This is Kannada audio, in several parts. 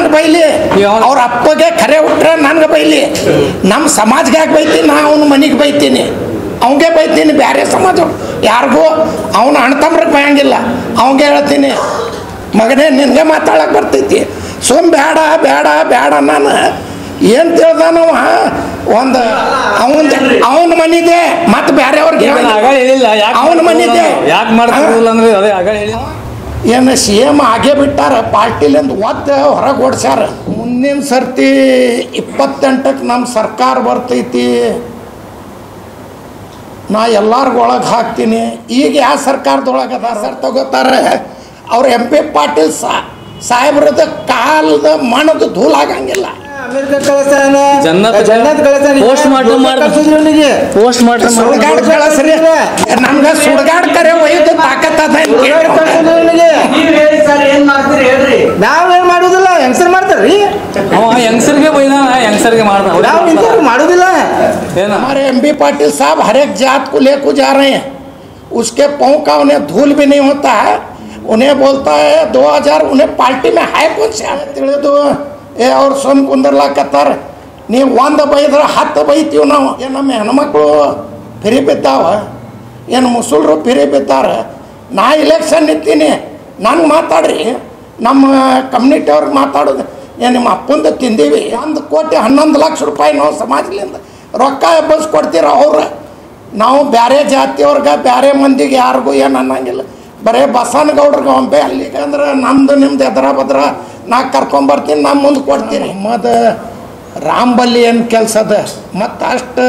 ನಂಗೆ ಬೈಲಿ, ಅವ್ರ ಅಪ್ಪಗೆ ಖರೆ ಹುಟ್ರೆ ನನಗೆ ಬೈಲಿ. ನಮ್ಮ ಸಮಾಜಕ್ಕೆ ಯಾಕೆ ಬೈತೀನಿ? ನಾ ಅವನ ಮನೆಗೆ ಬೈತೀನಿ, ಅವಂಗೆ ಬೈತೀನಿ. ಬೇರೆ ಸಮಾಜ ಯಾರಿಗೂ ಅವನ ಅಣ್ತಮ್ರಿಗೆ ಬಯಂಗಿಲ್ಲ. ಅವಂಗೆ ಹೇಳ್ತೀನಿ, ಮಗನೇ ನಿನಗೆ ಮಾತಾಡಕ್ಕೆ ಬರ್ತೈತಿ, ಸುಮ್ ಬೇಡ ಬೇಡ ಬೇಡ. ನಾನು ಏನು ತಿಳ್ದಾನವ ಒಂದು ಅವನ ಮನಿದೆ ಮತ್ತು ಬೇರೆಯವ್ರಿಗೆ ಅವನ ಮನಿದೆ. ಏನು ಸಿ ಎಮ್ ಆಗೇ ಬಿಟ್ಟಾರ, ಪಾರ್ಟಿಲಿಂದ ಒದ್ದು ಹೊರಗೆ ಓಡಿಸ್ಯಾರ. ಮುಂದಿನ ಸರ್ತಿ 28ಕ್ಕೆ ನಮ್ಮ ಸರ್ಕಾರ ಬರ್ತೈತಿ, ನಾ ಎಲ್ಲರಿಗೂ ಒಳಗೆ ಹಾಕ್ತೀನಿ. ಈಗ ಯಾವ ಸರ್ಕಾರದೊಳಗೆ ಅದ ಸರ್ ತಗೋತಾರೆ ಅವ್ರು MP ಪಾಟೀಲ್ ಸಾಹೇಬ್ರದ ಕಾಲದ ಮಣದ ಧೂಲಾಗಂಗಿಲ್ಲ. ನಮ್ಗೆ ಸುಡ್ಗಾಡ್ ಕರೆ ಒಯ್ದು ತಾಕತ್ತದ. ನಾವೇನ್ ಮಾಡುದಿಲ್ಲ, ಹೆಂಗಸರ್ ಮಾಡ್ತಾರ್ರಿ. ಹೆಂಗಸರಿಗೆ ಹೆಂಗಸರಿಗೆ ಮಾಡುದಿಲ್ಲ. हमारे MP पाटिल साहब हर एक जात को लेकर जा रहे हैं, उसके पाँव का उन्हें धूल भी नहीं होता है. उन्हें बोलता है 2000 उन्हें पार्टी में है कौन से ತಿಳಿದು ಏ ಅವ್ರು ಸೋಮ್ ಕುಂದರ್ಲಾ ಕತ್ತಾರ. ನೀವು ಒಂದು ಬೈದ್ರೆ 10 ಬೈತೀವಿ ನಾವು. ಏನು ನಮ್ಮ ಹೆಣ್ಮಕ್ಳು ಫಿರಿ ಬಿದ್ದಾವ, ಏನು ಮುಸುಲ್ರು ಫಿರಿ ಬಿದ್ದಾರೆ. ನಾ ಇಲೆಕ್ಷನ್ ನಿಂತೀನಿ, ನಂಗೆ ಮಾತಾಡ್ರಿ, ನಮ್ಮ ಕಮ್ಯುನಿಟಿ ಅವ್ರಿಗೆ ಮಾತಾಡೋದು. ಏನು ನಿಮ್ಮ ಅಪ್ಪಂದು ತಿಂದೀವಿ 1 ಕೋಟಿ 11 ಲಕ್ಷ ರೂಪಾಯಿ ನಾವು ಸಮಾಜದಿಂದ ರೊಕ್ಕ ಎಬ್ಬಸ್ ಕೊಡ್ತೀರ. ಅವ್ರು ನಾವು ಬೇರೆ ಜಾತಿಯವ್ರಿಗೆ ಬೇರೆ ಮಂದಿಗೆ ಯಾರಿಗೂ ಏನು ಅನ್ನಂಗಿಲ್ಲ. ಬರೀ ಬಸನಗೌಡ್ರಿಗೆ ಒಮ್ಮೆ ಅಲ್ಲಿಗೆ ಅಂದ್ರೆ ನಮ್ಮದು ನಿಮ್ದು ಎದರ ಬದ್ರ ನಾ ಕರ್ಕೊಂಬರ್ತೀನಿ, ನಮ್ಮ ಮುಂದೆ ಕೊಡ್ತೀನಿ. ಮತ್ತು ರಾಂಬಲ್ಲಿ ಏನು ಕೆಲಸ ಅದ, ಮತ್ತು ಅಷ್ಟು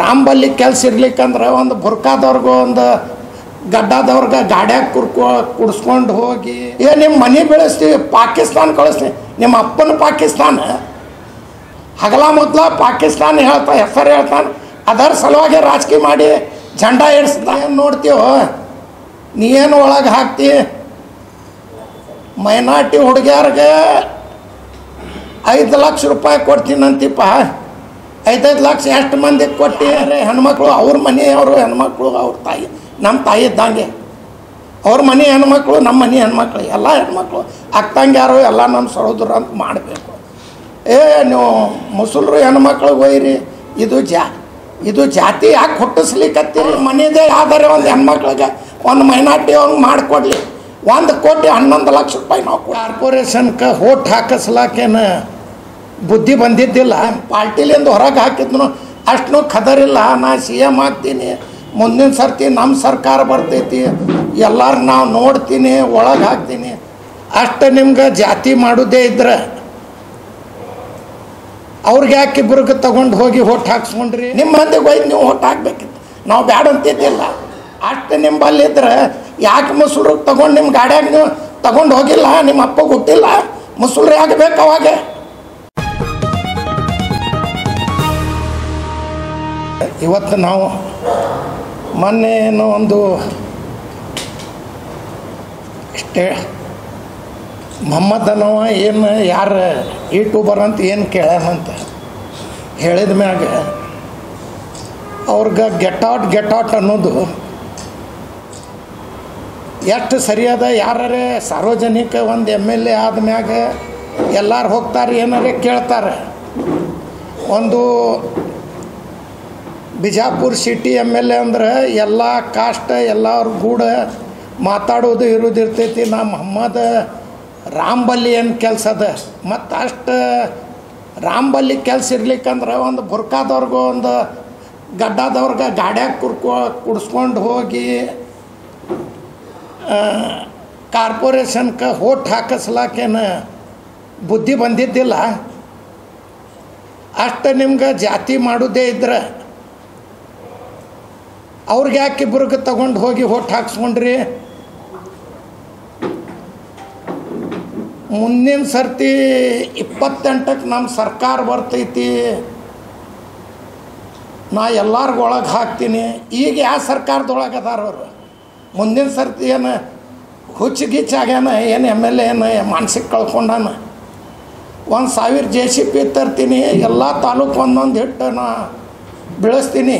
ರಾಂಬಲ್ಲಿ ಕೆಲಸ ಇರ್ಲಿಕ್ಕಂದ್ರೆ ಒಂದು ಬುರ್ಕಾದವ್ರಿಗೂ ಒಂದು ಗಡ್ಡದವ್ರಿಗೆ ಗಾಡ್ಯಾಗ ಕುಡಿಸ್ಕೊಂಡು ಹೋಗಿ ನಿಮ್ಮ ಮನೆ ಬೆಳೆಸ್ತೀವಿ, ಪಾಕಿಸ್ತಾನ ಕಳಿಸ್ತೀವಿ. ನಿಮ್ಮ ಅಪ್ಪನ ಪಾಕಿಸ್ತಾನ ಹಗಲ ಮೊದಲ ಪಾಕಿಸ್ತಾನ ಹೆಸರು ಹೇಳ್ತಾನೆ. ಅದರ ಸಲುವಾಗಿ ರಾಜಕೀಯ ಮಾಡಿ झंडा ಏರ್ಸ್ತಾ ಏನು ನೋಡ್ತೀವೋ. ನೀನು ಒಳಗೆ ಹಾಕ್ತಿ ಮೈನಾರಿಟಿ ಹುಡುಗಿಯರಿಗೆ 5 ಲಕ್ಷ ರೂಪಾಯಿ ಕೊಡ್ತೀನಂತಿಪ್ಪ. 5 ಲಕ್ಷ ಎಷ್ಟು ಮಂದಿಗೆ ಕೊಟ್ಟಿದ್ದಾರೆ? ಹೆಣ್ಮಕ್ಳು, ಅವ್ರ ಮನೆಯವರು ಹೆಣ್ಮಕ್ಳು, ಅವ್ರ ತಾಯಿ ನಮ್ಮ ತಾಯಿ ಇದ್ದಂಗೆ. ಅವ್ರ ಮನೆ ಹೆಣ್ಮಕ್ಳು, ನಮ್ಮ ಮನೆ ಹೆಣ್ಮಕ್ಳು, ಎಲ್ಲ ಹೆಣ್ಮಕ್ಳು ಅಕ್ಕಂಗ್ಯಾರು ಎಲ್ಲ ನಮ್ಮ ಸಹೋದರ ಅಂತ ಮಾಡಬೇಕು. ನೀವು ಮುಸುಲ್ರು ಹೆಣ್ಮಕ್ಳಿಗೆ ಒಯ್ಯಿರಿ. ಇದು ಜಾತಿ ಯಾಕೆ ಹುಟ್ಟಿಸ್ಲಿಕ್ಕತ್ತೀರಿ? ಮನೆಯದೇ ಯಾವ್ದಾರೆ ಒಂದು ಹೆಣ್ಮಕ್ಳಿಗೆ ಒಂದು ಮೈನಾರಿಟಿ ಅವ್ರಿಗೆ ಮಾಡಿಕೊಡ್ಲಿ. 1 ಕೋಟಿ 11 ಲಕ್ಷ ರೂಪಾಯಿ ನಾವು ಕಾರ್ಪೊರೇಷನ್ಗೆ ಹೋಟ್ ಹಾಕಿಸ್ಲಾಕೇನು ಬುದ್ಧಿ ಬಂದಿದ್ದಿಲ್ಲ. ಪಾರ್ಟಿಲಿಂದ ಹೊರಗೆ ಹಾಕಿದ್ನು ಅಷ್ಟು ಖದರಿಲ್ಲ. ನಾ CM ಆಗ್ತೀನಿ, ಮುಂದಿನ ಸರ್ತಿ ನಮ್ಮ ಸರ್ಕಾರ ಬರ್ತೈತಿ, ಎಲ್ಲರೂ ನಾವು ನೋಡ್ತೀನಿ, ಒಳಗೆ ಹಾಕ್ತೀನಿ. ಅಷ್ಟು ನಿಮ್ಗೆ ಜಾತಿ ಮಾಡೋದೇ ಇದ್ರೆ ಅವ್ರಿಗೆ ಯಾಕೆ ಇಬ್ಬರಿಗೆ ತಗೊಂಡು ಹೋಗಿ ಹೋಟ್ ಹಾಕ್ಸ್ಕೊಂಡ್ರಿ? ನಿಮ್ಮ ಮಂದಿಗೆ ಒಯ್ದು ನೀವು ಹೋಟ್ ಹಾಕ್ಬೇಕಿತ್ತು, ನಾವು ಬ್ಯಾಡ ಅಂತಿದ್ದಿಲ್ಲ. ಅಷ್ಟು ನಿಂಬಲ್ಲಿದ್ರೆ ಯಾಕೆ ಮುಸುಲ್ರಿಗೆ ತಗೊಂಡು ನಿಮ್ಮ ಗಾಡ್ಯಾಗ ನೀವು ತಗೊಂಡು ಹೋಗಿಲ್ಲ? ನಿಮ್ಮ ಅಪ್ಪ ಹುಟ್ಟಿಲ್ಲ, ಮುಸುಲ್ರಿ ಆಗಬೇಕು ಅವಾಗ. ಇವತ್ತು ನಾವು ಮೊನ್ನೆ ಏನೋ ಒಂದು ಮೊಹಮ್ಮದ್ ಅನ್ನವ ಏನು ಯಾರು ಯೂಟ್ಯೂಬರ್ ಅಂತ ಏನು ಕೇಳ್ಯಾನಂತ ಹೇಳಿದ ಮ್ಯಾಗ ಅವ್ರಿಗೆ ಗೆಟ್ ಔಟ್ ಅನ್ನೋದು ಎಷ್ಟು ಸರಿಯಾದ. ಯಾರೇ ಸಾರ್ವಜನಿಕ ಒಂದು MLA ಆದ್ಮ್ಯಾಗ ಎಲ್ಲರೂ ಹೋಗ್ತಾರೆ, ಏನಾರೇ ಕೇಳ್ತಾರೆ. ಒಂದು ಬಿಜಾಪುರ ಸಿಟಿ MLA ಅಂದ್ರೆ ಎಲ್ಲ ಕಾಸ್ಟ್ ಎಲ್ಲರ ಕೂಡ ಮಾತಾಡೋದು ಇರೋದಿರ್ತೈತಿ. ನಾ ಮೊಹಮ್ಮದ್ ರಾಂಬಲ್ಲಿ ಏನು ಕೆಲಸ ಅದ, ಮತ್ತು ಅಷ್ಟು ರಾಂಬಲ್ಲಿ ಕೆಲಸ ಇರ್ಲಿಕ್ಕಂದ್ರೆ ಒಂದು ಬುರ್ಕಾದವ್ರಿಗೂ ಒಂದು ಗಡ್ಡದವ್ರಿಗೆ ಗಾಡ್ಯಾಗ ಕುಡಿಸ್ಕೊಂಡು ಹೋಗಿ ಕಾರ್ಪೊರೇಷನ್ಗೆ ಹೋಟ್ ಹಾಕಿಸ್ಲಾಕೇನು ಬುದ್ಧಿ ಬಂದಿದ್ದಿಲ್ಲ. ಅಷ್ಟು ನಿಮ್ಗೆ ಜಾತಿ ಮಾಡೋದೇ ಇದ್ರೆ ಅವ್ರಿಗೆ ಯಾಕೆ ಇಬ್ಬರಿಗೆ ತಗೊಂಡು ಹೋಗಿ ಹೋಟ್ ಹಾಕ್ಸ್ಕೊಂಡ್ರಿ? ಮುಂದಿನ ಸರ್ತಿ 28ಕ್ಕೆ ನಮ್ಮ ಸರ್ಕಾರ ಬರ್ತೈತಿ, ನಾ ಎಲ್ಲರಿಗೂ ಒಳಗೆ ಹಾಕ್ತೀನಿ. ಈಗ ಯಾವ ಸರ್ಕಾರದೊಳಗೆ ಅದಾರ ಅವರು? ಮುಂದಿನ ಸರ್ತಿ ಏನು ಹುಚ್ಚುಗಿಚ್ಚಾಗ್ಯಾನ? ಏನು MLA ಏನು ಮಾನಸಿಕ ಕಳ್ಕೊಂಡಾನ? 1000 JCB ತರ್ತೀನಿ, ಎಲ್ಲ ತಾಲೂಕು ಒಂದೊಂದು ಹಿಟ್ಟು ನಾ ಬೆಳೆಸ್ತೀನಿ.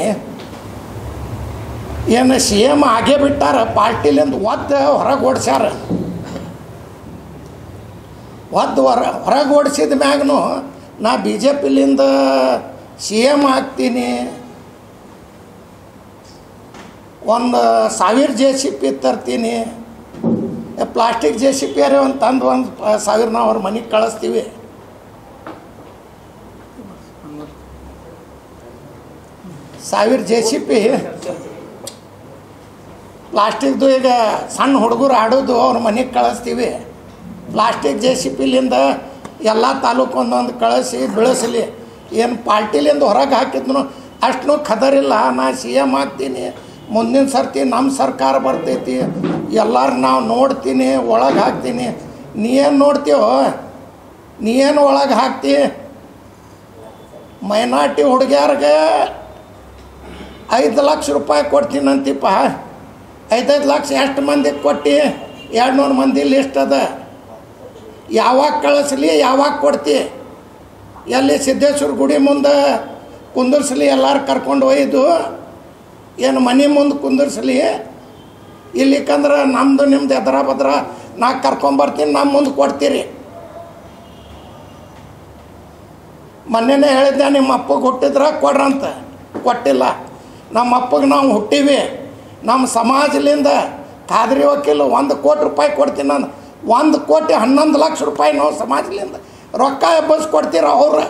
ಏನು CM ಆಗೇ ಬಿಟ್ಟಾರ, ಪಾರ್ಟಿಲಿಂದ ಒದ್ದು ಹೊರಗೆ ಓಡಿಸ್ಯಾರ. ಹೊರಗೆ ಓಡಿಸಿದ ಮ್ಯಾಗೂ ನಾ ಬಿ ಜೆ ಪಿಲಿಂದ CM ಆಗ್ತೀನಿ, 1,000 JCB ತರ್ತೀನಿ, ಪ್ಲಾಸ್ಟಿಕ್ JCB ಯಾರೇ ಒಂದು ತಂದು 1,000 ನಾವು ಅವ್ರ ಮನೆಗೆ ಕಳಿಸ್ತೀವಿ. JCB ಪ್ಲಾಸ್ಟಿಕ್ದು ಈಗ ಸಣ್ಣ ಹುಡುಗರು ಆಡೋದು ಅವ್ರ ಮನೆಗೆ ಕಳಿಸ್ತೀವಿ. ಪ್ಲಾಸ್ಟಿಕ್ JCBಲಿಂದ ಎಲ್ಲ ತಾಲೂಕು ಒಂದೊಂದು ಕಳಿಸಿ ಬೆಳೆಸಲಿ. ಏನು ಪಾರ್ಟಿಲಿಂದ ಹೊರಗೆ ಹಾಕಿದ್ನು ಅಷ್ಟು ಖದರಿಲ್ಲ. ನಾ CM ಆಗ್ತೀನಿ, ಮುಂದಿನ ಸರ್ತಿ ನಮ್ಮ ಸರ್ಕಾರ ಬರ್ತೈತಿ, ಎಲ್ಲರೂ ನಾವು ನೋಡ್ತೀನಿ, ಒಳಗೆ ಹಾಕ್ತೀನಿ. ನೀ ಏನು ನೋಡ್ತೀವೋ, ನೀ ಏನು ಒಳಗೆ ಹಾಕ್ತಿ? ಮೈನಾರಿಟಿ ಹುಡುಗಿಯರಿಗೆ 5 ಲಕ್ಷ ರೂಪಾಯಿ ಕೊಡ್ತೀನಂತಿಪ್ಪ. 5 ಲಕ್ಷ ಎಷ್ಟು ಮಂದಿಗೆ ಕೊಟ್ಟು? 200 ಮಂದಿ ಲಿಸ್ಟ್ ಅದ. ಯಾವಾಗ ಕಳಿಸ್ಲಿ, ಯಾವಾಗ ಕೊಡ್ತಿ? ಎಲ್ಲಿ ಸಿದ್ದೇಶ್ವರ ಗುಡಿ ಮುಂದೆ ಕುಂದರ್ಸಲಿ, ಎಲ್ಲರೂ ಕರ್ಕೊಂಡು ಒಯ್ದು ಏನು ಮನೆ ಮುಂದೆ ಕುಂದರ್ಸಲಿ? ಇಲ್ಲಿಕಂದ್ರೆ ನಮ್ಮದು ನಿಮ್ದು ಎದರ ಬದ್ರ ನಾ ಕರ್ಕೊಂಬರ್ತೀನಿ, ನಮ್ಮ ಮುಂದೆ ಕೊಡ್ತೀರಿ. ಮೊನ್ನೆನೇ ಹೇಳಿದ್ದೆ, ನಿಮ್ಮ ಅಪ್ಪಗೆ ಹುಟ್ಟಿದ್ರೆ ಕೊಡ್ರಂತ. ಕೊಟ್ಟಿಲ್ಲ. ನಮ್ಮ ಅಪ್ಪಗೆ ನಾವು ಹುಟ್ಟೀವಿ, ನಮ್ಮ ಸಮಾಜದಿಂದ ಖಾದ್ರಿ ವಕೀಲ 1 ಕೋಟಿ ರೂಪಾಯಿ ಕೊಡ್ತೀನಿ ನಾನು. 1 ಕೋಟಿ 11 ಲಕ್ಷ ರೂಪಾಯಿ ನಾವು ಸಮಾಜದಿಂದ ರೊಕ್ಕ ಎಬ್ಬಸ್ಕೊಡ್ತೀರ ಅವ್ರು.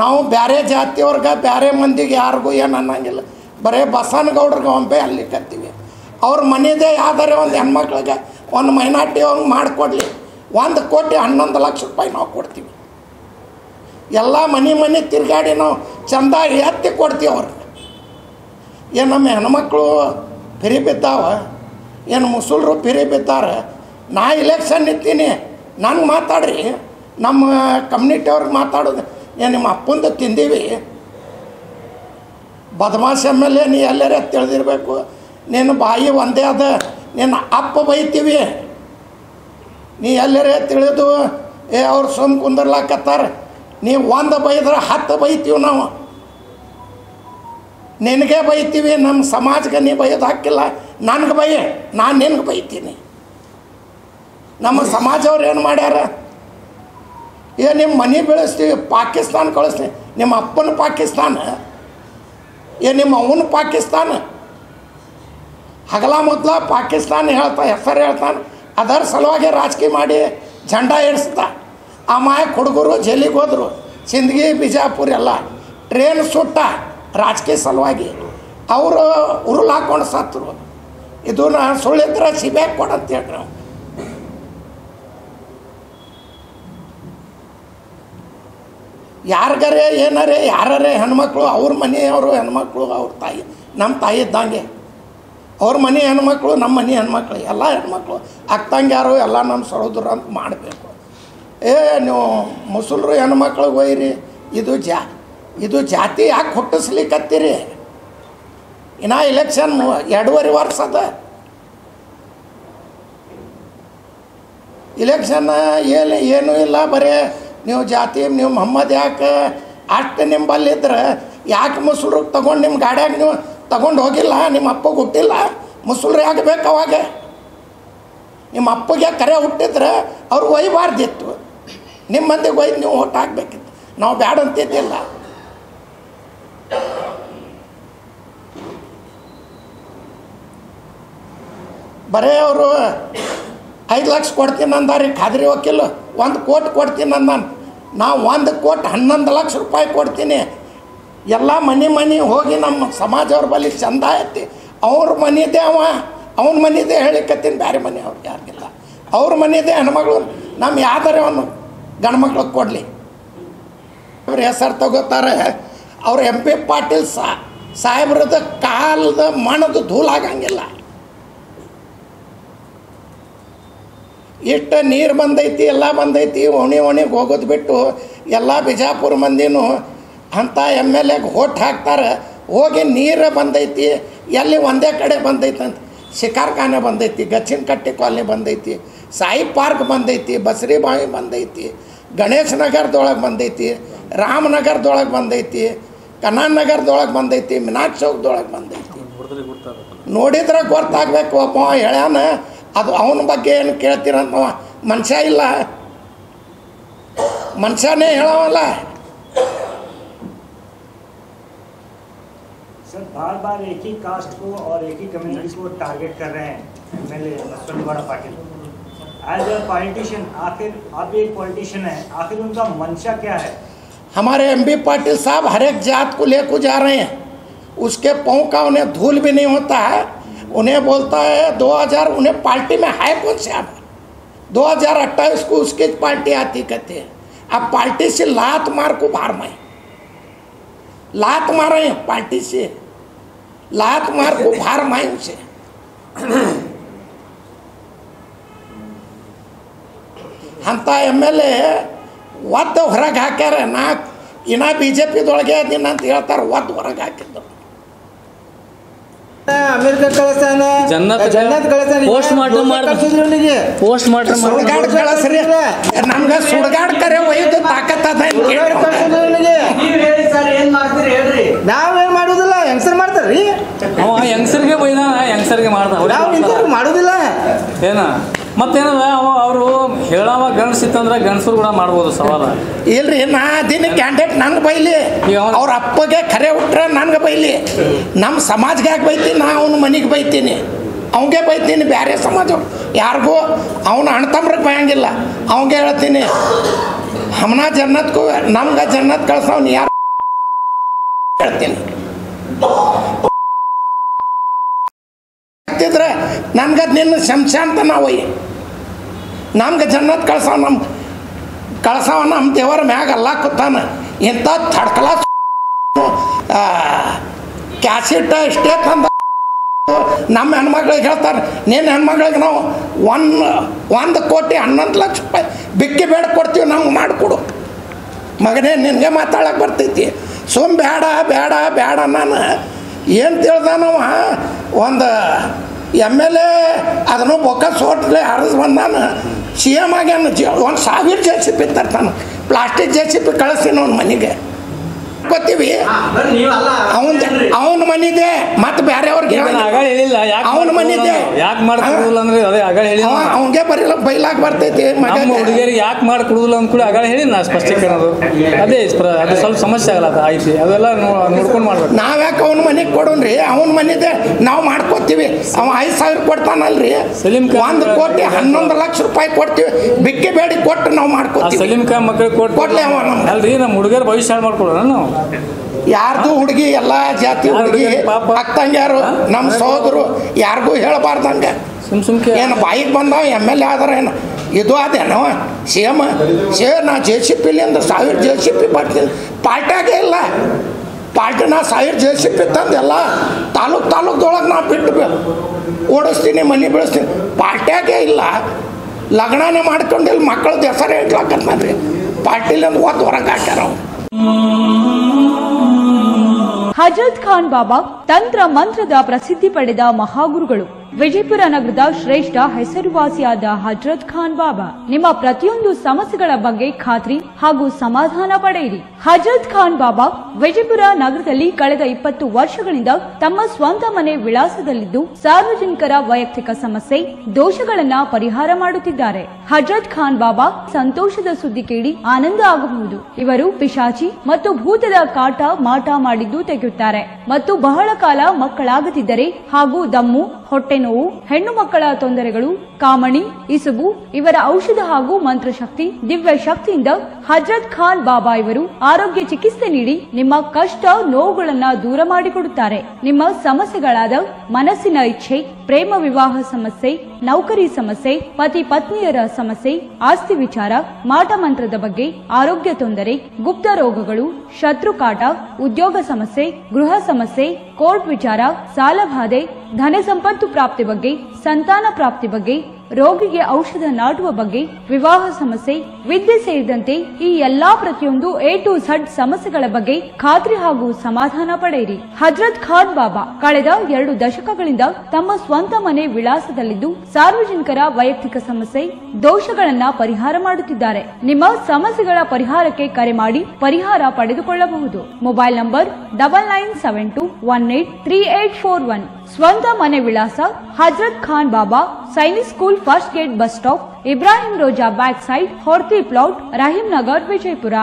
ನಾವು ಬೇರೆ ಜಾತಿಯವ್ರಿಗೆ, ಬೇರೆ ಮಂದಿಗೆ ಯಾರಿಗೂ ಏನು ಅನ್ನಂಗಿಲ್ಲ. ಬರೀ ಬಸವನಗೌಡ್ರಿಗೆ ಒಮ್ಮೆ ಅಲ್ಲಿ ಕತ್ತೀವಿ. ಅವ್ರ ಮನೆಯದೇ ಯಾವ್ದಾರೆ ಒಂದು ಹೆಣ್ಮಕ್ಳಿಗೆ ಒಂದು ಮೈನಾರಿಟಿ ಹಂಗೆ ಮಾಡಿಕೊಡ್ಲಿ. 1 ಕೋಟಿ 11 ಲಕ್ಷ ರೂಪಾಯಿ ನಾವು ಕೊಡ್ತೀವಿ. ಎಲ್ಲ ಮನೆ ತಿರುಗಾಡಿ ನಾವು ಚಂದ ಎತ್ತಿ ಕೊಡ್ತೀವಿ ಅವ್ರಿಗೆ. ಏನು ನಮ್ಮ ಹೆಣ್ಮಕ್ಳು ಫಿರಿ ಬಿದ್ದಾವ, ಏನು ಮುಸುಲ್ರು ಫಿರಿ ಬಿದ್ದಾರೆ? ನಾ ಇಲೆಕ್ಷನ್ ನಿಂತೀನಿ, ನನಗೆ ಮಾತಾಡ್ರಿ, ನಮ್ಮ ಕಮ್ಯುನಿಟಿ ಅವ್ರಿಗೆ ಮಾತಾಡೋದು. ಏನು ನಿಮ್ಮ ಅಪ್ಪಂದು ತಿಂದೀವಿ? ಬದಮಾಶ್ MLA ನೀ ಎಲ್ಲರೇ ತಿಳಿದಿರಬೇಕು. ನಿನ್ನ ಬಾಯಿ ಒಂದೇ ಅದ, ನಿನ್ನ ಅಪ್ಪ ಬೈತೀವಿ. ನೀ ಎಲ್ಲರೇ ತಿಳಿದು ಅವ್ರು ಸುಮ್ಮ ಕುಂದರ್ಲಾಕತ್ತಾರ. ನೀವು 1 ಬೈದ್ರೆ 10 ಬೈತೀವಿ ನಾವು. ನಿನಗೆ ಬೈತೀವಿ, ನಮ್ಮ ಸಮಾಜಕ್ಕೆ ನೀ ಬೈಯೋದು ಹಾಕಿಲ್ಲ. ನನಗೆ ಬೈ, ನಾನು ನಿನಗೆ ಬೈತೀನಿ. ನಮ್ಮ ಸಮಾಜವ್ರು ಏನು ಮಾಡ್ಯಾರ? ನಿಮ್ಮ ಮನೆ ಬೆಳೆಸ್ತೀವಿ, ಪಾಕಿಸ್ತಾನ ಕಳಿಸ್ತೀವಿ. ನಿಮ್ಮ ಅಪ್ಪನ ಪಾಕಿಸ್ತಾನ, ನಿಮ್ಮ ಅವನ ಪಾಕಿಸ್ತಾನ? ಹಗಲ ಮೊದಲ ಪಾಕಿಸ್ತಾನ ಹೆಸರು ಹೇಳ್ತಾನೆ. ಅದರ ಸಲುವಾಗಿ ರಾಜಕೀಯ ಮಾಡಿ ಜೆಂಡಾ ಏರಿಸ್ತಾ. ಆ ಮಾಯಕ ಹುಡುಗರು ಜೈಲಿಗೆ ಹೋದರು. ಸಿಂದಗಿ, ಬಿಜಾಪುರ ಎಲ್ಲ ಟ್ರೇನ್ ಸುಟ್ಟ ರಾಜಕೀಯ ಸಲುವಾಗಿ. ಅವರು ಉರುಳು ಹಾಕ್ಕೊಂಡು ಸತ್ತರು. ಇದು ನಾನು ಸುಳ್ಳಿದ್ರೆ ಸಿಬಿಐ ಕೊಡಂತ ಹೇಳ್ರಿ. ನಾವು ಯಾರಿಗಾರೆ ಏನಾರೇ ಯಾರೇ ಹೆಣ್ಮಕ್ಳು ಅವ್ರ ಮನೆಯವರು ಹೆಣ್ಮಕ್ಳು, ಅವ್ರ ತಾಯಿ ನಮ್ಮ ತಾಯಿ ಇದ್ದಂಗೆ. ಅವ್ರ ಮನೆ ಹೆಣ್ಮಕ್ಳು, ನಮ್ಮ ಮನೆ ಹೆಣ್ಮಕ್ಳು, ಎಲ್ಲ ಹೆಣ್ಮಕ್ಳು ಅಕ್ಕಂಗ್ಯಾರು ಎಲ್ಲ ನಮ್ಮ ಸಹೋದರ ಅಂತ ಮಾಡಬೇಕು. ನೀವು ಮುಸುಲ್ರು ಹೆಣ್ಮಕ್ಳಿಗೆ ಒಯ್ಯಿರಿ. ಇದು ಜಾತಿ ಯಾಕೆ ಹುಟ್ಟಿಸ್ಲಿಕ್ಕತ್ತೀರಿ? ಇನ್ನು ಇಲೆಕ್ಷನ್ 2.5 ವರ್ಷ ಅದ. ಇಲೆಕ್ಷನ್ ಏನೂ ಇಲ್ಲ. ಬರೀ ನೀವು ಜಾತಿ, ನೀವು ಮೊಹಮ್ಮದ್ ಯಾಕೆ ಅಷ್ಟು ನಿಂಬಲ್ಲಿದ್ರೆ ಯಾಕೆ ಮುಸುಲ್ರಿಗೆ ತೊಗೊಂಡು ನಿಮ್ಮ ಗಾಡಿಯಾಗ ನೀವು ತಗೊಂಡು ಹೋಗಿಲ್ಲ? ನಿಮ್ಮ ಅಪ್ಪಗೆ ಹುಟ್ಟಿಲ್ಲ, ಮುಸುಲ್ರು ಯಾಕೆ ಬೇಕು? ಅವಾಗ ನಿಮ್ಮ ಅಪ್ಪಗೆ ಕರೆ ಹುಟ್ಟಿದ್ರೆ ಅವ್ರಿಗೆ ಒಯ್ಯಬಾರ್ದಿತ್ತು. ನಿಮ್ಮ ಮಂದಿಗೆ ಒಯ್ದು ನೀವು ಓಟ್ ಹಾಕ್ಬೇಕಿತ್ತು. ನಾವು ಬ್ಯಾಡ ಅಂತಿದ್ದಿಲ್ಲ. ಬರೀ ಅವರು 5 ಲಕ್ಷ ಕೊಡ್ತೀನಿ ಅಂದಾರಿ ಖಾದ್ರಿ ವಕೀಲು. 1 ಕೋಟಿ ಕೊಡ್ತೀನಿ ಅಂದಾನ. ನಾವು 1 ಕೋಟಿ 11 ಲಕ್ಷ ರೂಪಾಯಿ ಕೊಡ್ತೀನಿ. ಎಲ್ಲ ಮನೆ ಹೋಗಿ ನಮ್ಮ ಸಮಾಜವ್ರ ಬಳಿ ಚಂದ ಐತಿ. ಅವ್ರ ಮನೆಯದೇ ಅವನ ಮನೆಯದೇ ಹೇಳಿಕತ್ತೀನಿ. ಬೇರೆ ಮನೆ ಅವ್ರಿಗೆ ಯಾರಿಗಿಲ್ಲ. ಅವ್ರ ಮನೆಯದೇ ಹೆಣ್ಮಗಳು ನಮ್ಮ ಯಾವ್ದಾರೆ ಅವನು ಗಂಡ್ಮಕ್ಳಿಗೆ ಕೊಡಲಿ. ಅವ್ರ ಹೆಸರು ತಗೋತಾರೆ. ಅವ್ರ MP ಪಾಟೀಲ್ ಸಾಹೇಬ್ರದ ಕಾಲದ ಮಣದ ಧೂಲಾಗಂಗಿಲ್ಲ. ಇಷ್ಟು ನೀರು ಬಂದೈತಿ, ಎಲ್ಲ ಬಂದೈತಿ. ಒಣಿಗೆ ಹೋಗೋದು ಬಿಟ್ಟು ಎಲ್ಲ ಬಿಜಾಪುರ ಮಂದಿನೂ ಅಂಥ MLAಗೆ ಓಟ್ ಹಾಕ್ತಾರೆ. ಹೋಗಿ ನೀರು ಬಂದೈತಿ, ಎಲ್ಲಿ ಒಂದೇ ಕಡೆ ಬಂದೈತೆ ಅಂತ. ಶಿಕಾರ್ಖಾನೆ ಬಂದೈತಿ, ಗಚ್ಚಿನಕಟ್ಟಿ ಕಾಲನಿ ಬಂದೈತಿ, ಸಾಯಿ ಪಾರ್ಕ್ ಬಂದೈತಿ, ಬಸರಿಬಾವಿ ಬಂದೈತಿ, ಗಣೇಶ್ ನಗರದೊಳಗೆ ಬಂದೈತಿ, ರಾಮನಗರದೊಳಗೆ ಬಂದೈತಿ, ಕನಾನ್ ನಗರದೊಳಗೆ ಬಂದೈತಿ, ಮಿನಾಕ್ ಚೌಕದೊಳಗೆ ಬಂದೈತಿ. ನೋಡಿದ್ರೆ ಗೊತ್ತಾಗಬೇಕು. ಒಬ್ಬ ಹೇಳ್ಯಾನ, ಅದು ಅವನ ಬಗ್ಗೆ ಏನು ಕೇಳ್ತೀರಂತ ಮನುಷ್ಯ ಇಲ್ಲ. ಮನುಷ್ಯನೇ ಹೇಳೋವಲ್ಲ. सर बार बार एक ही कास्ट को और एक ही कम्युनिटी को टारगेट कर रहे हैं MLA Basavant Gowda Patil as a politician. आखिर आप एक पॉलिटिशियन है, आखिर उनका मंशा क्या है? हमारे एमबी पाटिल साहब हर एक जात को लेकर जा रहे हैं, उसके पाँव का उन्हें धूल भी नहीं होता है। उन्हें बोलता है 2000, उन्हें पार्टी में है कौन से अब 2028 को उसकी पार्टी आती कहते हैं। अब पार्टी से लात मार को बाहर में लात मारे हैं, पार्टी से लात मार को बाहर माए उसे। ಅಂತ MLA ಒದ್ದು ಹೊರಗೆ ಹಾಕ್ಯಾರ. ಇನ್ನ BJPದೊಳಗೆ ಅದನ್ನ ಅಂತ ಹೇಳ್ತಾರೆ, ಒದ್ದು ಹೊರಗೆ ಹಾಕಿದ್ರು. ಅಮೆರಿಕ ಕಳಿಸ್ತಾನ, ಜನ್ನತ್ ಕಳಿಸ್ತಾನ. ಪೋಸ್ಟ್ ಮಾರ್ಟಮ್ ಅವನಿಗೆ ಪೋಸ್ಟ್ ಮಾರ್ಟಮ್ ಸುಡ್ಗಾಡ್ ಕಳಿಸ್ರಿ, ನಮ್ಗೆ ಸುಡ್ಗಾಡ್ ಕರೆ ಒಯ್ದು ತಾಕತ್ ಅದ ಅಂತ ಕೇಳಿ. ನೀವ್ ಹೇಳಿ ಸರ್, ಏನ್ ಮಾಡ್ತೀರಿ ಹೇಳ್ರಿ. ನಾವೇನ್ ಮಾಡುದಿಲ್ಲ, ಹೆಂಗಸರ್ ಮಾಡ್ತಾರ್ರಿ. ಅವ ಹೆಂಗಸರಿಗೆ ಬೈದಾನ, ಹೆಂಗಸರಿಗೆ ಮಾಡ್ತಾನ. ನಾವು ಮಾಡುದಿಲ್ಲ ಏನ ಮತ್ತೇನದ ಅವರು ಹೇಳವ ಗಣಸಿತ್ತಂದ್ರೆ ಗಣಸರು ಕೂಡ ಮಾಡ್ಬೋದು ಸವಾಲ. ಇಲ್ರಿ, ನಾ ದಿನ ಕ್ಯಾಂಡಿಡೇಟ್ ನನ್ಗೆ ಬೈಲಿ, ಅವ್ರ ಅಪ್ಪಗೆ ಖರೆ ಹುಟ್ರೆ ನನ್ಗೆ ಬೈಲಿ. ನಮ್ಮ ಸಮಾಜ್ಗೆ ಯಾಕೆ ಬೈತೀನಿ? ನಾ ಅವನ ಮನೆಗೆ ಬೈತೀನಿ, ಅವಂಗೆ ಬೈತೀನಿ. ಬೇರೆ ಸಮಾಜ ಯಾರಿಗೂ ಅವನ ಅಣ್ತಮ್ರಿಗೆ ಬಯಂಗಿಲ್ಲ, ಅವಂಗೆ ಹೇಳ್ತೀನಿ. ಹಮ್ನ ಜನ್ನತ್ಗೂ ನಮ್ಗೆ ಜನ್ನತ್ ಕಳ್ಸವ್ನು ಯಾರು ಹೇಳ್ತೀನಿ. ಆಗ್ತಿದ್ರೆ ನನ್ಗೆ ನಿನ್ನ ಶಂಶಾಂತ ನಾವು ನಮ್ಗೆ ಜನ್ನತ್ ಕಳ್ಸವ, ನಮ್ಮ ದೇವರ ಮ್ಯಾಗ ಅಲ್ಲ ಕೂತಾನ. ಇಂಥ ಥಡ್ಕಲ ಕ್ಯಾಸೆಟ್ ಇಷ್ಟೇ ತಂದ ನಮ್ಮ ಹೆಣ್ಮಕ್ಳಿಗೆ ಹೇಳ್ತಾರೆ, ನಿನ್ನ ಹೆಣ್ಮಕ್ಳಿಗೆ ನಾವು 1 ಕೋಟಿ 11 ಲಕ್ಷ ರೂಪಾಯಿ ಬಿಕ್ಕಿ ಬೇಡ ಕೊಡ್ತೀವಿ, ನಮ್ಗೆ ಮಾಡಿಕೊಡು ಮಗನೇ, ನಿನಗೆ ಮಾತಾಡಕ್ಕೆ ಬರ್ತೈತಿ. ಸುಮ್ ಬೇಡ ಬೇಡ ಬೇಡ. ನಾನು ಏನು ತಿಳ್ದಾನವ, ಒಂದು MLA ಅದನ್ನು ಬೊಕ್ಕ ಸೋಟ್ಲೆ ಹರಿದು ಬಂದಾನ, CM ಆಗ್ಯಾನ. 1000 JCB ತರ್ತಾನ, ಪ್ಲಾಸ್ಟಿಕ್ JCB ಕಳಿಸ್ತೀನಿ ಅವ್ನ ಮನೆಗೆ. ಗೊತ್ತೀವಿ ಅವನ ಮನಿದೆ, ಮತ್ತೆ ಬೇರೆಯವ್ರಿಗೆ ಹೇಳಿಲ್ಲ. ಅವನ ಮನಿದೆ, ಯಾಕೆ ಮಾಡ್ಕೊಡುದಿಲ್ಲ ಅಂದ್ರೆ ಅದೇ ಆಗ ಹೇಳಿ ಅವಂಗೆ ಬರೀಲ್ಲ ಬೈಲಾಕ್ ಬರ್ತೈತಿ. ಹುಡುಗಿಯರಿಗೆ ಯಾಕೆ ಮಾಡ್ಕೊಡುದಿಲ್ಲ ಅಂದ್ ಕೂಡ ಆಗ ಹೇಳಿ ನಾ ಸ್ಪಷ್ಟೀಕರಣ ಅದೇ ಅದು ಸ್ವಲ್ಪ ಸಮಸ್ಯೆ ಆಗಲ್ಲ. ಅದು ಆಯ್ತು, ಅದೆಲ್ಲ ನೋಡ್ಕೊಂಡು ಮಾಡ್ಬೇಕು. ನಾವ್ಯಾಕೆ ಅವನ ಮನೆಗೆ ಕೊಡೋನ್ರಿ? ಅವನ ಮನಿದೆ, ನಾವು ಮಾಡ್ಕೋತೀವಿ. ಅವ 5000 ಕೊಡ್ತಾನಲ್ರಿ, 1 ಕೋಟಿ 11 ಲಕ್ಷ ರೂಪಾಯಿ ಕೊಡ್ತೀವಿ, ಬಿಕ್ಕಿ ಬೇಡಿ ಕೊಟ್ಟು ನಾವು ಮಾಡ್ಕೋತೀವಿ. ಸಲೀಂ ಖಾನ್ ಮಕ್ಕಳಿಗೆ ಕೊಡ್ಲಿ ಅಲ್ರಿ, ನಮ್ಮ ಹುಡುಗರ ಭವಿಷ್ಯ ಹಾಳು ಮಾಡ್ಕೊಡೋಣ ನಾವು. ಯಾರ್ದು ಹುಡುಗಿ ಎಲ್ಲ ಜಾತಿ ಹುಡುಗಿ ಅಕ್ಕಂಗ್ಯಾರು ನಮ್ಮ ಸಹೋದರು ಯಾರಿಗೂ ಹೇಳಬಾರ್ದಂಗೆ. ಏನು ಬಾಯಿಗೆ ಬಂದವ MLA ಆದ್ರೆ ಏನು ಇದು ಅದೇನವ CM ನಾ JCBಲಿಂದ 1000 JCB ಬರ್ತೀನಿ. ಪಾರ್ಟಿಯಾಗೆ ಇಲ್ಲ, ಪಾರ್ಟಿ ನಾ 1000 JCB ತಂದು ಎಲ್ಲ ತಾಲೂಕ್ದೊಳಗೆ ನಾ ಬಿಟ್ಟು ಓಡಿಸ್ತೀನಿ, ಮನೆ ಬೆಳೆಸ್ತೀನಿ. ಪಾರ್ಟಿಯಾಗೆ ಇಲ್ಲ, ಲಗ್ನನೇ ಮಾಡ್ಕೊಂಡಿಲ್ಲ, ಮಕ್ಕಳದ್ದು ಹೆಸರು ಇಟ್ಲಾಕಂತಾನ್ರಿ. ಪಾರ್ಟಿಲಿಂದ ಓದ್ ಹೊರಗೆ ಹಾಕ್ಯಾರ. ಹಜರತ್ ಖಾನ್ ಬಾಬಾ ತಂತ್ರ ಮಂತ್ರದ ಪ್ರಸಿದ್ಧಿ ಪಡೆದ ಮಹಾಗುರುಗಳು. ವಿಜಯಪುರ ನಗರದ ಶ್ರೇಷ್ಠ ಹೆಸರುವಾಸಿಯಾದ ಹಜರತ್ ಖಾನ್ ಬಾಬಾ ನಿಮ್ಮ ಪ್ರತಿಯೊಂದು ಸಮಸ್ಯೆಗಳ ಬಗ್ಗೆ ಖಾತ್ರಿ ಹಾಗೂ ಸಮಾಧಾನ ಪಡೆಯಿರಿ. ಹಜರತ್ ಖಾನ್ ಬಾಬಾ ವಿಜಯಪುರ ನಗರದಲ್ಲಿ ಕಳೆದ 20 ವರ್ಷಗಳಿಂದ ತಮ್ಮ ಸ್ವಂತ ಮನೆ ವಿಳಾಸದಲ್ಲಿದ್ದು ಸಾರ್ವಜನಿಕರ ವೈಯಕ್ತಿಕ ಸಮಸ್ಯೆ ದೋಷಗಳನ್ನ ಪರಿಹಾರ ಮಾಡುತ್ತಿದ್ದಾರೆ. ಹಜರತ್ ಖಾನ್ ಬಾಬಾ ಸಂತೋಷದ ಸುದ್ದಿ ಕೇಳಿ ಆನಂದ ಆಗಬಹುದು. ಇವರು ಪಿಶಾಚಿ ಮತ್ತು ಭೂತದ ಕಾಟ ಮಾಟ ಮಾಡಿದ್ದು ತೆಗೆಯುತ್ತಾರೆ ಮತ್ತು ಬಹಳ ಕಾಲ ಮಕ್ಕಳಾಗದಿದ್ದರೆ ಹಾಗೂ ದಮ್ಮು, ಹೊಟ್ಟೆ ನೋವು, ಹೆಣ್ಣು ಮಕ್ಕಳ ತೊಂದರೆಗಳು, ಕಾಮಣಿ, ಇಸುಬು ಇವರ ಔಷಧ ಹಾಗೂ ಮಂತ್ರಶಕ್ತಿ ದಿವ್ಯ ಶಕ್ತಿಯಿಂದ ಹಜರತ್ ಖಾನ್ ಬಾಬಾ ಇವರು ಆರೋಗ್ಯ ಚಿಕಿತ್ಸೆ ನೀಡಿ ನಿಮ್ಮ ಕಷ್ಟ ನೋವುಗಳನ್ನ ದೂರ ಮಾಡಿಕೊಡುತ್ತಾರೆ. ನಿಮ್ಮ ಸಮಸ್ಯೆಗಳಾದ ಮನಸ್ಸಿನ ಇಚ್ಛೆ, ಪ್ರೇಮ ವಿವಾಹ ಸಮಸ್ಯೆ, ನೌಕರಿ ಸಮಸ್ಯೆ, ಪತಿ ಪತ್ನಿಯರ ಸಮಸ್ಯೆ, ಆಸ್ತಿ ವಿಚಾರ, ಮಾಟ ಮಂತ್ರದ ಬಗ್ಗೆ, ಆರೋಗ್ಯ ತೊಂದರೆ, ಗುಪ್ತ ರೋಗಗಳು, ಶತ್ರುಕಾಟ, ಉದ್ಯೋಗ ಸಮಸ್ಯೆ, ಗೃಹ ಸಮಸ್ಯೆ, ಕೋರ್ಟ್ ವಿಚಾರ, ಸಾಲಬಾಧೆ, ಧನ ಸಂಪತ್ತು ಪ್ರಾಪ್ತಿ ಬಗ್ಗೆ, ಸಂತಾನ ಪ್ರಾಪ್ತಿ ಬಗ್ಗೆ, ರೋಗಿಗೆ ಔಷಧ ನಾಟುವ ಬಗ್ಗೆ, ವಿವಾಹ ಸಮಸ್ಯೆ, ವಿದ್ಯೆ ಸೇರಿದಂತೆ ಈ ಎಲ್ಲಾ ಪ್ರತಿಯೊಂದು A to Z ಸಮಸ್ಯೆಗಳ ಬಗ್ಗೆ ಖಾತ್ರಿ ಹಾಗೂ ಸಮಾಧಾನ ಪಡೆಯಿರಿ. ಹಜರತ್ ಖಾನ್ ಬಾಬಾ ಕಳೆದ 2 ದಶಕಗಳಿಂದ ತಮ್ಮ ಸ್ವಂತ ಮನೆ ವಿಳಾಸದಲ್ಲಿದ್ದು ಸಾರ್ವಜನಿಕರ ವೈಯಕ್ತಿಕ ಸಮಸ್ಯೆ ದೋಷಗಳನ್ನ ಪರಿಹಾರ ಮಾಡುತ್ತಿದ್ದಾರೆ. ನಿಮ್ಮ ಸಮಸ್ಯೆಗಳ ಪರಿಹಾರಕ್ಕೆ ಕರೆ ಮಾಡಿ ಪರಿಹಾರ ಪಡೆದುಕೊಳ್ಳಬಹುದು. Mobile number 9972183841. ಸ್ವಂತ ಮನೆ ವಿಳಾಸ Hazrat Khan Baba Sainik school first gate bus stop, Ibrahim Roza back side, Horti plot, Rahim Nagar, Vijayapura.